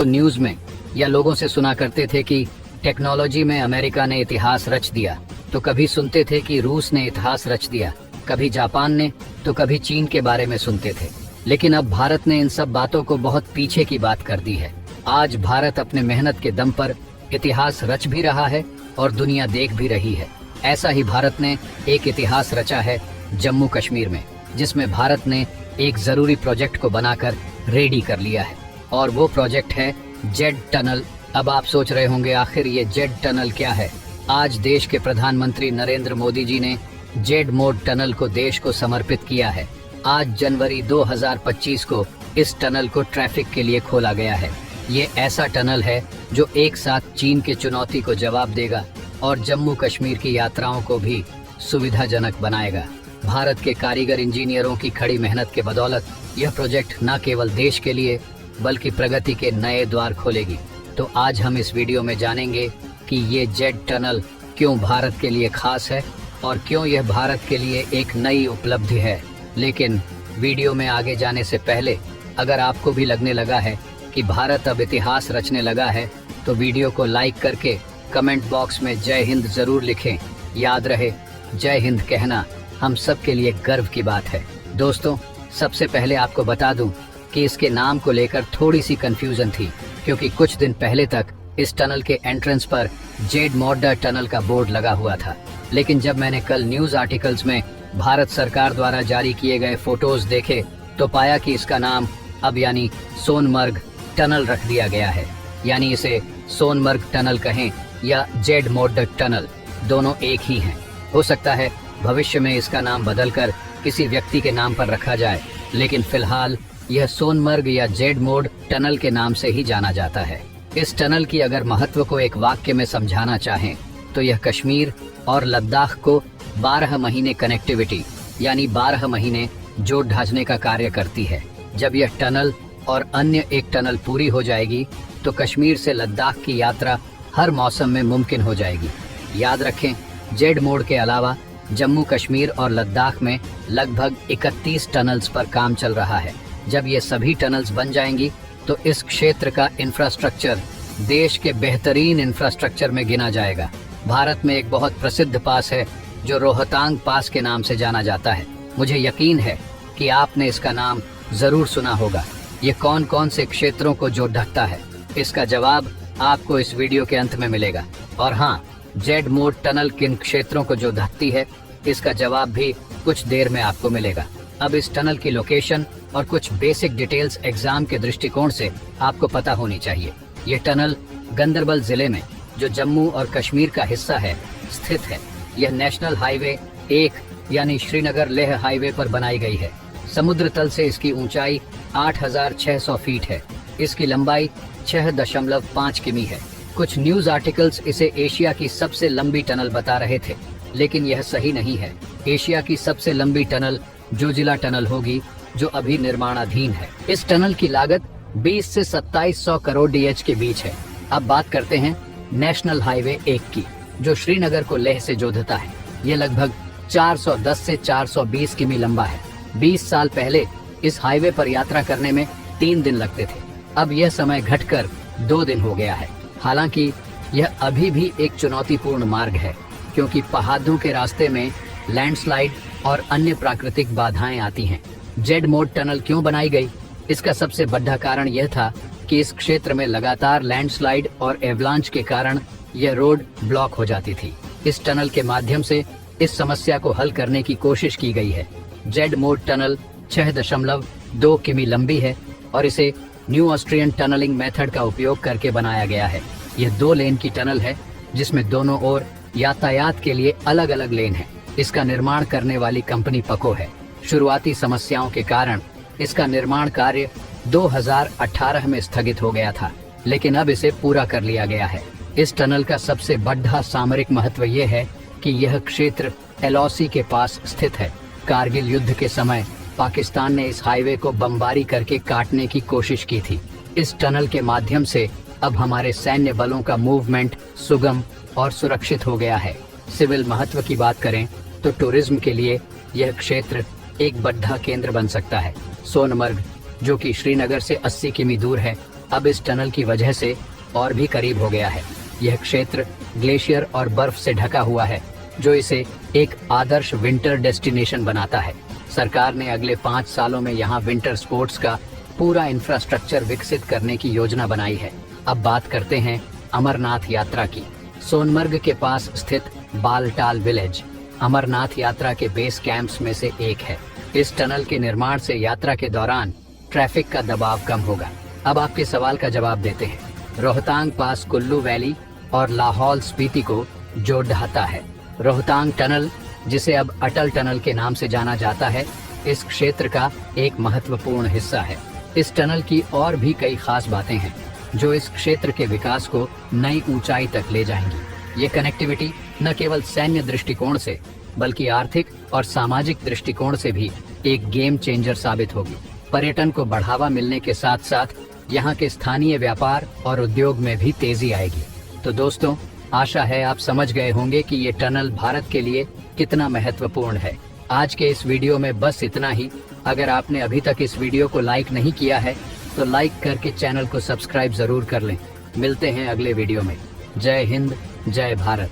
News में या लोगों से सुना करते थे कि टेक्नोलॉजी में अमेरिका ने इतिहास रच दिया, तो कभी सुनते थे कि रूस ने इतिहास रच दिया, कभी जापान ने, तो कभी चीन के बारे में सुनते थे। लेकिन अब भारत ने इन सब बातों को बहुत पीछे की बात कर दी है। आज भारत अपने मेहनत के दम पर इतिहास रच भी रहा है और दुनिया देख भी रही है। ऐसा ही भारत ने एक इतिहास रचा है जम्मू कश्मीर में, जिसमें भारत ने एक जरूरी प्रोजेक्ट को बनाकर रेडी कर लिया है, और वो प्रोजेक्ट है जेड टनल। अब आप सोच रहे होंगे आखिर ये जेड टनल क्या है। आज देश के प्रधानमंत्री नरेंद्र मोदी जी ने जेड मोड टनल को देश को समर्पित किया है। आज जनवरी 2025 को इस टनल को ट्रैफिक के लिए खोला गया है। ये ऐसा टनल है जो एक साथ चीन के चुनौती को जवाब देगा और जम्मू कश्मीर की यात्राओं को भी सुविधाजनक बनाएगा। भारत के कारीगर इंजीनियरों की कड़ी मेहनत के बदौलत यह प्रोजेक्ट न केवल देश के लिए बल्कि प्रगति के नए द्वार खोलेगी। तो आज हम इस वीडियो में जानेंगे कि ये जेड टनल क्यों भारत के लिए खास है और क्यों यह भारत के लिए एक नई उपलब्धि है। लेकिन वीडियो में आगे जाने से पहले अगर आपको भी लगने लगा है कि भारत अब इतिहास रचने लगा है, तो वीडियो को लाइक करके कमेंट बॉक्स में जय हिंद जरूर लिखें। याद रहे, जय हिंद कहना हम सब के लिए गर्व की बात है। दोस्तों, सबसे पहले आपको बता दूं कि इसके नाम को लेकर थोड़ी सी कंफ्यूजन थी, क्योंकि कुछ दिन पहले तक इस टनल के एंट्रेंस पर जेड मोड टनल का बोर्ड लगा हुआ था। लेकिन जब मैंने कल न्यूज आर्टिकल्स में भारत सरकार द्वारा जारी किए गए फोटोज देखे, तो पाया कि इसका नाम अब यानी सोनमर्ग टनल रख दिया गया है। यानी इसे सोनमर्ग टनल कहें या जेड मोड टनल, दोनों एक ही हैं। हो सकता है भविष्य में इसका नाम बदलकर किसी व्यक्ति के नाम पर रखा जाए, लेकिन फिलहाल यह सोनमर्ग या जेड मोड टनल के नाम से ही जाना जाता है। इस टनल की अगर महत्व को एक वाक्य में समझाना चाहें तो यह कश्मीर और लद्दाख को 12 महीने कनेक्टिविटी यानी 12 महीने जोड़ ढांचने का कार्य करती है। जब यह टनल और अन्य एक टनल पूरी हो जाएगी तो कश्मीर से लद्दाख की यात्रा हर मौसम में मुमकिन हो जाएगी। याद रखें, जेड मोड के अलावा जम्मू कश्मीर और लद्दाख में लगभग 31 टनल्स पर काम चल रहा है। जब ये सभी टनल्स बन जाएंगी तो इस क्षेत्र का इंफ्रास्ट्रक्चर देश के बेहतरीन इंफ्रास्ट्रक्चर में गिना जाएगा। भारत में एक बहुत प्रसिद्ध पास है जो रोहतांग पास के नाम से जाना जाता है। मुझे यकीन है कि आपने इसका नाम जरूर सुना होगा। ये कौन कौन से क्षेत्रों को जो ढकता है, इसका जवाब आपको इस वीडियो के अंत में मिलेगा। और हाँ, जेड मोड टनल किन क्षेत्रों को जो ढकती है, इसका जवाब भी कुछ देर में आपको मिलेगा। अब इस टनल की लोकेशन और कुछ बेसिक डिटेल्स एग्जाम के दृष्टिकोण से आपको पता होनी चाहिए। ये टनल गंदरबल जिले में, जो जम्मू और कश्मीर का हिस्सा है, स्थित है। यह नेशनल हाईवे 1 यानी श्रीनगर लेह हाईवे पर बनाई गई है। समुद्र तल से इसकी ऊंचाई 8600 फीट है। इसकी लंबाई 6.5 किमी है। कुछ न्यूज आर्टिकल्स इसे एशिया की सबसे लंबी टनल बता रहे थे, लेकिन यह सही नहीं है। एशिया की सबसे लंबी टनल जोजिला टनल होगी, जो अभी निर्माणाधीन है। इस टनल की लागत 20 से 2700 करोड़ DH के बीच है। अब बात करते हैं नेशनल हाईवे 1 की, जो श्रीनगर को लेह से जोड़ता है। यह लगभग 410 से 420 किमी लंबा है। 20 साल पहले इस हाईवे पर यात्रा करने में 3 दिन लगते थे। अब यह समय घटकर 2 दिन हो गया है। हालांकि यह अभी भी एक चुनौतीपूर्ण मार्ग है, क्योंकि पहाड़ों के रास्ते में लैंडस्लाइड और अन्य प्राकृतिक बाधाएं आती हैं। जेड मोड टनल क्यों बनाई गई? इसका सबसे बड़ा कारण यह था कि इस क्षेत्र में लगातार लैंडस्लाइड और एवलांच के कारण यह रोड ब्लॉक हो जाती थी। इस टनल के माध्यम से इस समस्या को हल करने की कोशिश की गई है। जेड मोड टनल 6.2 किमी लंबी है और इसे न्यू ऑस्ट्रियन टनलिंग मेथड का उपयोग करके बनाया गया है। यह 2 लेन की टनल है, जिसमें दोनों ओर यातायात के लिए अलग अलग लेन है। इसका निर्माण करने वाली कंपनी पको है। शुरुआती समस्याओं के कारण इसका निर्माण कार्य 2018 में स्थगित हो गया था, लेकिन अब इसे पूरा कर लिया गया है। इस टनल का सबसे बड़ा सामरिक महत्व यह है कि यह क्षेत्र LOC के पास स्थित है। कारगिल युद्ध के समय पाकिस्तान ने इस हाईवे को बमबारी करके काटने की कोशिश की थी। इस टनल के माध्यम से अब हमारे सैन्य बलों का मूवमेंट सुगम और सुरक्षित हो गया है। सिविल महत्व की बात करें तो टूरिज्म के लिए यह क्षेत्र एक बड़ा केंद्र बन सकता है। सोनमर्ग, जो कि श्रीनगर से 80 किमी दूर है, अब इस टनल की वजह से और भी करीब हो गया है। यह क्षेत्र ग्लेशियर और बर्फ से ढका हुआ है, जो इसे एक आदर्श विंटर डेस्टिनेशन बनाता है। सरकार ने अगले 5 सालों में यहाँ विंटर स्पोर्ट्स का पूरा इंफ्रास्ट्रक्चर विकसित करने की योजना बनाई है। अब बात करते हैं अमरनाथ यात्रा की। सोनमर्ग के पास स्थित बालटाल विलेज अमरनाथ यात्रा के बेस कैंप्स में से एक है। इस टनल के निर्माण से यात्रा के दौरान ट्रैफिक का दबाव कम होगा। अब आपके सवाल का जवाब देते हैं। रोहतांग पास कुल्लू वैली और लाहौल स्पीति को जोड़ ढाता है। रोहतांग टनल, जिसे अब अटल टनल के नाम से जाना जाता है, इस क्षेत्र का एक महत्वपूर्ण हिस्सा है। इस टनल की और भी कई खास बातें हैं जो इस क्षेत्र के विकास को नई ऊंचाई तक ले जाएंगी। ये कनेक्टिविटी न केवल सैन्य दृष्टिकोण से बल्कि आर्थिक और सामाजिक दृष्टिकोण से भी एक गेम चेंजर साबित होगी। पर्यटन को बढ़ावा मिलने के साथ साथ यहाँ के स्थानीय व्यापार और उद्योग में भी तेजी आएगी। तो दोस्तों, आशा है आप समझ गए होंगे कि ये टनल भारत के लिए कितना महत्वपूर्ण है। आज के इस वीडियो में बस इतना ही। अगर आपने अभी तक इस वीडियो को लाइक नहीं किया है तो लाइक करके चैनल को सब्सक्राइब जरूर कर लें। मिलते हैं अगले वीडियो में। जय हिंद, जय भारत।